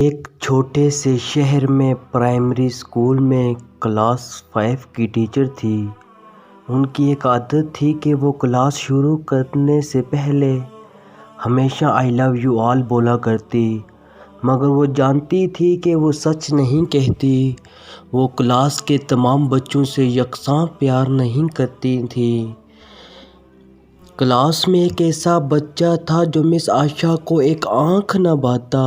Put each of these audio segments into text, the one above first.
ایک چھوٹے سے شہر میں پرائمری اسکول میں کلاس 5 کی ٹیچر تھی۔ ان کی ایک عادت تھی کہ وہ کلاس شروع کرنے سے پہلے ہمیشہ "آئی لو یو آل" بولا کرتی، مگر وہ جانتی تھی کہ وہ سچ نہیں کہتی۔ وہ کلاس کے تمام بچوں سے یکساں پیار نہیں کرتی تھی۔ کلاس میں ایک ایسا بچہ تھا جو مس عائشہ کو ایک آنکھ نہ بھاتا۔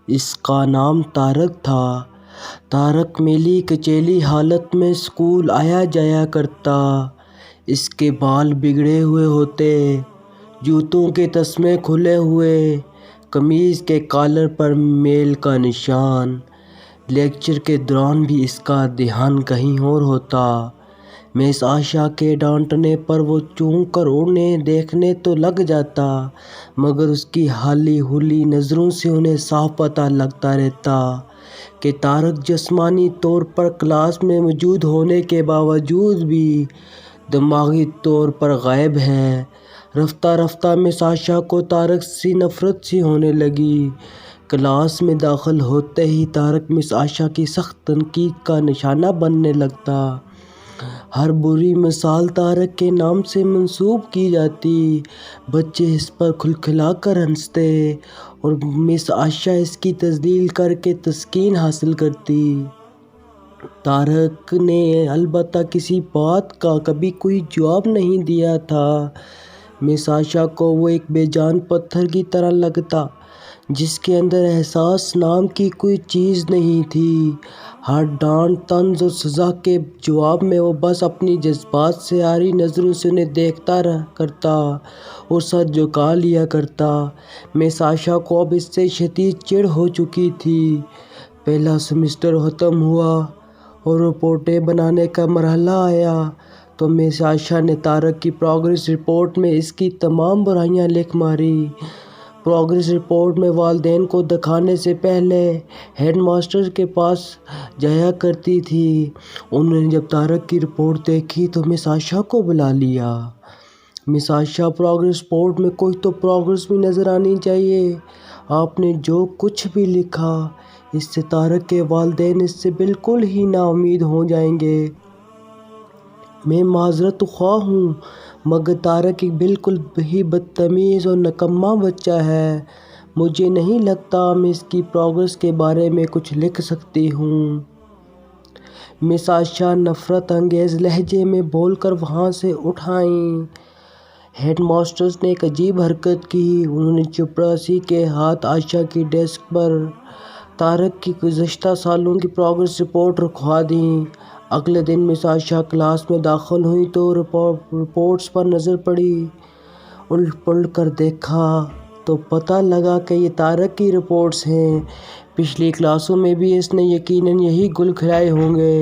اس کا نام طارق تھا۔ طارق میلی کچیلی حالت میں اسکول آیا جایا کرتا۔ اس کے بال بگڑے ہوئے ہوتے، جوتوں کے تسمے کھلے ہوئے، قمیض کے کالر پر میل کا نشان۔ لیکچر کے دوران بھی اس کا دھیان کہیں اور ہوتا۔ مس عائشہ کے ڈانٹنے پر وہ چونک کر انہیں دیکھنے تو لگ جاتا، مگر اس کی ہلی ہولی نظروں سے انہیں صاف پتہ لگتا رہتا کہ طارق جسمانی طور پر کلاس میں موجود ہونے کے باوجود بھی دماغی طور پر غائب ہے۔ رفتہ رفتہ مس عائشہ کو طارق سے نفرت سی ہونے لگی۔ کلاس میں داخل ہوتے ہی طارق مس عائشہ کی سخت تنقید کا نشانہ بننے لگتا۔ ہر بری مثال طارق کے نام سے منسوب کی جاتی۔ بچے اس پر کھلکھلا کر ہنستے اور مس عائشہ اس کی تذلیل کر کے تسکین حاصل کرتی۔ طارق نے البتہ کسی بات کا کبھی کوئی جواب نہیں دیا تھا۔ مس عائشہ کو وہ ایک بے جان پتھر کی طرح لگتا جس کے اندر احساس نام کی کوئی چیز نہیں تھی۔ ہر ڈانٹ، طنز اور سزا کے جواب میں وہ بس اپنی جذبات سے عاری نظروں سے انہیں دیکھتا کرتا اور سر جھکا لیا کرتا۔ مس عائشہ کو اب اس سے شدید چڑ ہو چکی تھی۔ پہلا سیمسٹر ختم ہوا اور رپورٹیں بنانے کا مرحلہ آیا تو مس عائشہ نے طارق کی پروگریس رپورٹ میں اس کی تمام برائیاں لکھ ماری۔ پروگریس رپورٹ میں والدین کو دکھانے سے پہلے ہیڈ ماسٹر کے پاس جایا کرتی تھی۔ انہوں نے جب طارق کی رپورٹ دیکھی تو مس عائشہ کو بلا لیا۔ "مس عائشہ، پروگریس رپورٹ میں کوئی تو پروگریس بھی نظر آنی چاہیے۔ آپ نے جو کچھ بھی لکھا، اس سے طارق کے والدین اس سے بالکل ہی نا امید ہو جائیں گے۔ میں معذرت خواہ ہوں، مگر طارق ایک بالکل ہی بدتمیز اور نکما بچہ ہے۔ مجھے نہیں لگتا میں اس کی پروگریس کے بارے میں کچھ لکھ سکتی ہوں"۔ مس عائشہ نفرت انگیز لہجے میں بول کر وہاں سے اٹھ آئیں۔ ہیڈ ماسٹر نے ایک عجیب حرکت کی۔ انہوں نے چپراسی کے ہاتھ عائشہ کی ڈیسک پر طارق کی گزشتہ سالوں کی پروگریس رپورٹ رکھوا دی۔ اگلے دن مس عائشہ کلاس میں داخل ہوئیں تو رپورٹس پر نظر پڑی۔ الٹ پلٹ کر دیکھا تو پتہ لگا کہ یہ طارق کی رپورٹس ہیں۔ پچھلی کلاسوں میں بھی اس نے یقیناً یہی گل کھلائے ہوں گے،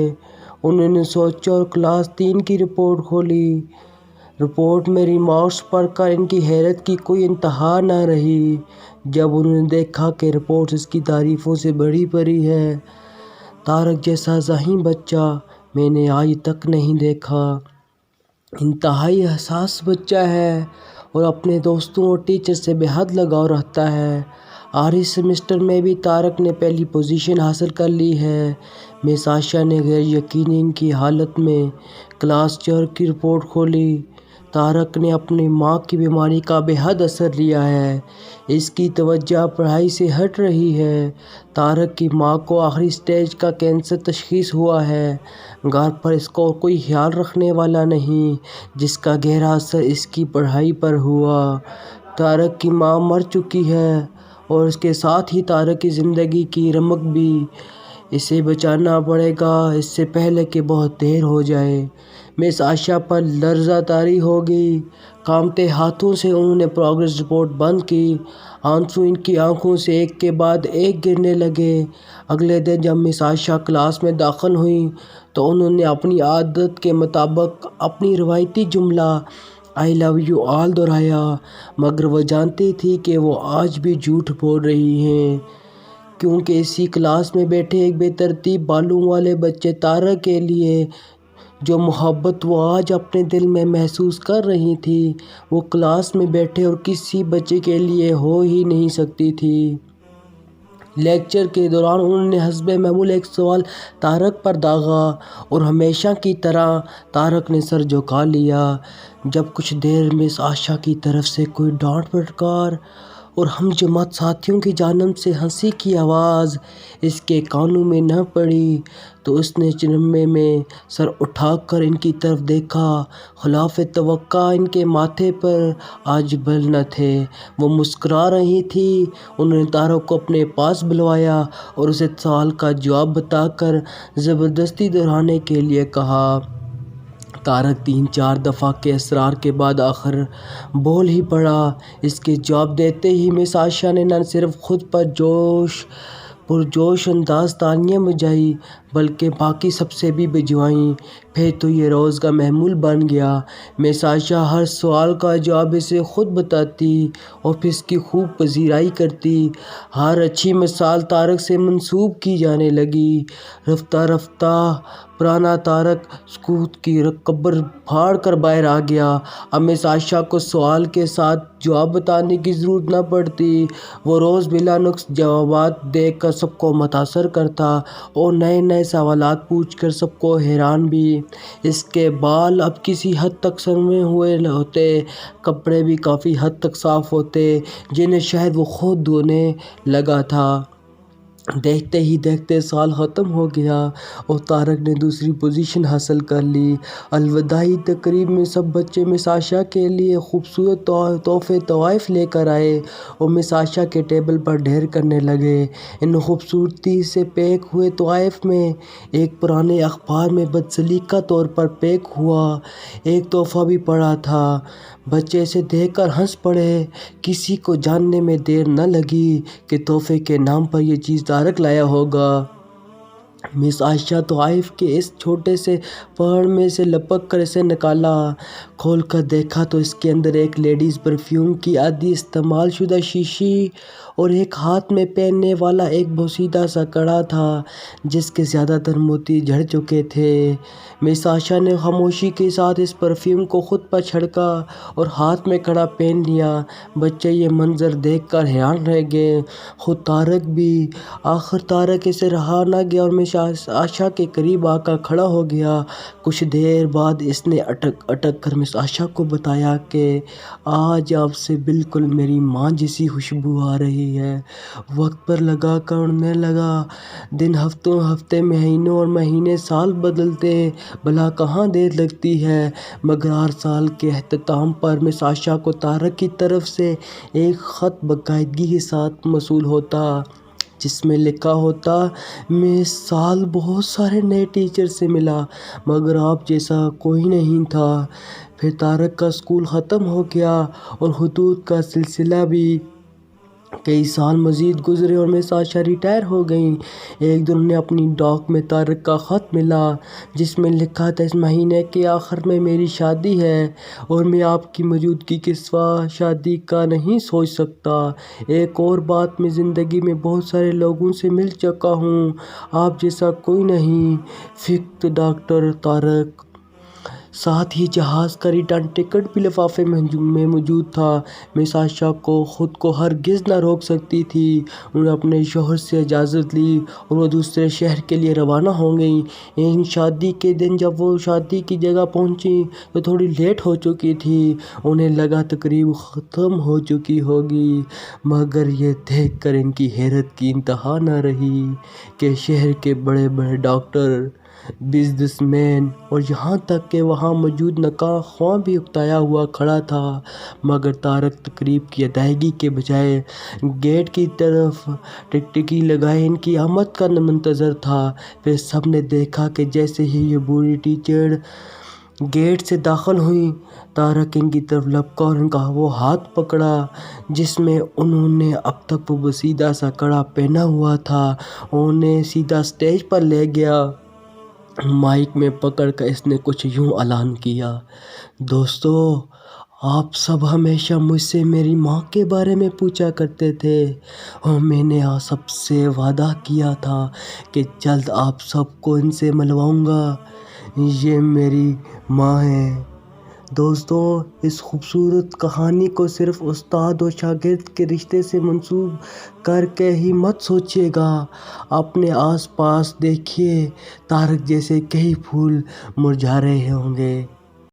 انہوں نے سوچا اور کلاس 3 کی رپورٹ کھولی۔ رپورٹ میں ریمارکس پڑھ کر ان کی حیرت کی کوئی انتہا نہ رہی جب انہوں نے دیکھا کہ رپورٹ اس کی تعریفوں سے بھری پڑی ہے۔ "طارق جیسا ذہین بچہ میں نے آج تک نہیں دیکھا۔ انتہائی حساس بچہ ہے اور اپنے دوستوں اور ٹیچر سے بے حد لگاؤ رکھتا ہے۔ آخری سیمسٹر میں بھی طارق نے پہلی پوزیشن حاصل کر لی ہے"۔ مس عائشہ نے غیر یقینی کی حالت میں کلاس 4 کی رپورٹ کھولی۔ "طارق نے اپنی ماں کی بیماری کا بے حد اثر لیا ہے۔ اس کی توجہ پڑھائی سے ہٹ رہی ہے۔ طارق کی ماں کو آخری سٹیج کا کینسر تشخیص ہوا ہے۔ گھر پر اس کا کوئی خیال رکھنے والا نہیں، جس کا گہرا اثر اس کی پڑھائی پر ہوا۔ طارق کی ماں مر چکی ہے اور اس کے ساتھ ہی طارق کی زندگی کی رمق بھی۔ اسے بچانا پڑے گا اس سے پہلے کہ بہت دیر ہو جائے"۔ مس عائشہ پر لرزہ طاری ہو گئی۔ کانپتے ہاتھوں سے انہوں نے پروگریس رپورٹ بند کی۔ آنسو ان کی آنکھوں سے ایک کے بعد ایک گرنے لگے۔ اگلے دن جب مس عائشہ کلاس میں داخل ہوئیں تو انہوں نے اپنی عادت کے مطابق اپنی روایتی جملہ "آئی لو یو آل" دہرایا، مگر وہ جانتی تھیں کہ وہ آج بھی جھوٹ بول رہی ہیں، کیونکہ اسی کلاس میں بیٹھے ایک بے ترتیب بالوں والے بچے طارق کے لیے جو محبت وہ آج اپنے دل میں محسوس کر رہی تھیں، وہ کلاس میں بیٹھے اور کسی بچے کے لیے ہو ہی نہیں سکتی تھی۔ لیکچر کے دوران انہوں نے حسب معمول ایک سوال طارق پر داغا اور ہمیشہ کی طرح طارق نے سر جھکا لیا۔ جب کچھ دیر مس عائشہ کی طرف سے کوئی ڈانٹ پھٹکار اور ہم جماعت ساتھیوں کی جانب سے ہنسی کی آواز اس کے کانوں میں نہ پڑی تو اس نے چرمے میں سر اٹھا کر ان کی طرف دیکھا۔ خلاف توقع ان کے ماتھے پر آج بل نہ تھے، وہ مسکرا رہی تھیں۔ انہوں نے طارق کو اپنے پاس بلوایا اور اسے سوال کا جواب بتا کر زبردستی دہرانے کے لیے کہا۔ طارق 3-4 دفعہ کے اصرار کے بعد آخر بول ہی پڑا۔ اس کے جواب دیتے ہی مس عائشہ نے نہ صرف خود پرجوش انداز تالیاں بجائیں بلکہ باقی سب سے بھی بجوائیں۔ پھر تو یہ روز کا معمول بن گیا۔ مس عائشہ ہر سوال کا جواب اسے خود بتاتی اور پھر اس کی خوب پذیرائی کرتی۔ ہر اچھی مثال طارق سے منسوب کی جانے لگی۔ رفتہ رفتہ پرانا طارق سکوت کی قبر پھاڑ کر باہر آ گیا۔ اب مس عائشہ کو سوال کے ساتھ جواب بتانے کی ضرورت نہ پڑتی۔ وہ روز بلا نقص جوابات دے کر سب کو متاثر کرتا اور نئے نئے سوالات پوچھ کر سب کو حیران بھی۔ اس کے بال اب کسی حد تک سنورے ہوئے ہوتے، کپڑے بھی کافی حد تک صاف ہوتے جنہیں شاید وہ خود دھونے لگا تھا۔ دیکھتے ہی دیکھتے سال ختم ہو گیا اور طارق نے دوسری پوزیشن حاصل کر لی۔ الوداعی تقریب میں سب بچے مس عائشہ کے لیے خوبصورت تحفے تحائف لے کر آئے اور مس عائشہ کے ٹیبل پر ڈھیر کرنے لگے۔ ان خوبصورتی سے پیک ہوئے تحائف میں ایک پرانے اخبار میں بدسلیقہ طور پر پیک ہوا ایک تحفہ بھی پڑا تھا۔ بچے اسے دیکھ کر ہنس پڑے۔ کسی کو جاننے میں دیر نہ لگی کہ تحفے کے نام پر یہ چیز طارق لایا ہوگا۔ مس عائشہ تحائف کے اس چھوٹے سے پہاڑ میں سے لپک کر اسے نکالا۔ کھول کر دیکھا تو اس کے اندر ایک لیڈیز پرفیوم کی آدھی استعمال شدہ شیشی اور ایک ہاتھ میں پہننے والا ایک بوسیدہ سا کڑا تھا جس کے زیادہ تر موتی جھڑ چکے تھے۔ مس عائشہ نے خاموشی کے ساتھ اس پرفیوم کو خود پر چھڑکا اور ہاتھ میں کڑا پہن لیا۔ بچے یہ منظر دیکھ کر حیران رہ گئے، خود طارق بھی۔ آخر طارق اسے رہا نہ گیا اور مس عائشہ کے قریب آ کر کھڑا ہو گیا۔ کچھ دیر بعد اس نے اٹک اٹک کر مس عائشہ کو بتایا کہ آج آپ سے بالکل میری ماں جیسی خوشبو آ رہی ہے۔ وقت پر لگا کر اڑنے لگا۔ دن ہفتے مہینوں اور مہینے سال بدلتے، بھلا کہاں دیر لگتی ہے؟ مگر ہر سال کے اختتام پر مس عائشہ کو طارق کی طرف سے ایک خط باقاعدگی کے ساتھ موصول ہوتا جس میں لکھا ہوتا، میں اس سال بہت سارے نئے ٹیچر سے ملا مگر آپ جیسا کوئی نہیں تھا۔ پھر طارق کا اسکول ختم ہو گیا اور خطوط کا سلسلہ بھی۔ کئی سال مزید گزرے اور مس عائشہ ریٹائر ہو گئیں۔ ایک دن انہیں اپنی ڈاک میں طارق کا خط ملا جس میں لکھا تھا، اس مہینے کے آخر میں میری شادی ہے اور میں آپ کی موجودگی کے سوا شادی کا نہیں سوچ سکتا۔ ایک اور بات، میں زندگی میں بہت سارے لوگوں سے مل چکا ہوں، آپ جیسا کوئی نہیں۔ فقط ڈاکٹر طارق۔ ساتھ ہی جہاز کا ریٹرن ٹکٹ بھی لفافے میں موجود تھا۔ مس عائشہ کو خود کو ہرگز نہ روک سکتی تھی۔ انہوں نے اپنے شوہر سے اجازت لی اور وہ دوسرے شہر کے لیے روانہ ہو گئیں۔ ان شادی کے دن جب وہ شادی کی جگہ پہنچیں تو تھوڑی لیٹ ہو چکی تھی۔ انہیں لگا تقریب ختم ہو چکی ہوگی، مگر یہ دیکھ کر ان کی حیرت کی انتہا نہ رہی کہ شہر کے بڑے بڑے ڈاکٹر، بزنس مین اور یہاں تک کہ وہاں موجود نکاح خواہ بھی اکتایا ہوا کھڑا تھا، مگر طارق تقریب کی ادائیگی کے بجائے گیٹ کی طرف ٹکٹکی لگائے ان کی آمد کا منتظر تھا۔ پھر سب نے دیکھا کہ جیسے ہی یہ بوڑھی ٹیچر گیٹ سے داخل ہوئیں، طارق ان کی طرف لپکا اور ان کا وہ ہاتھ پکڑا جس میں انہوں نے اب تک وہ بوسیدہ سا کڑا پہنا ہوا تھا اور انہیں سیدھا اسٹیج پر لے گیا۔ مائیک میں پکڑ کر اس نے کچھ یوں اعلان کیا، دوستو، آپ سب ہمیشہ مجھ سے میری ماں کے بارے میں پوچھا کرتے تھے اور میں نے آپ سب سے وعدہ کیا تھا کہ جلد آپ سب کو ان سے ملواؤں گا۔ یہ میری ماں ہیں، دوستوں، اس خوبصورت کہانی کو صرف استاد و شاگرد کے رشتے سے منسوب کر کے ہی مت سوچیے گا۔ اپنے آس پاس دیکھیے، طارق جیسے کئی پھول مرجھا رہے ہوں گے۔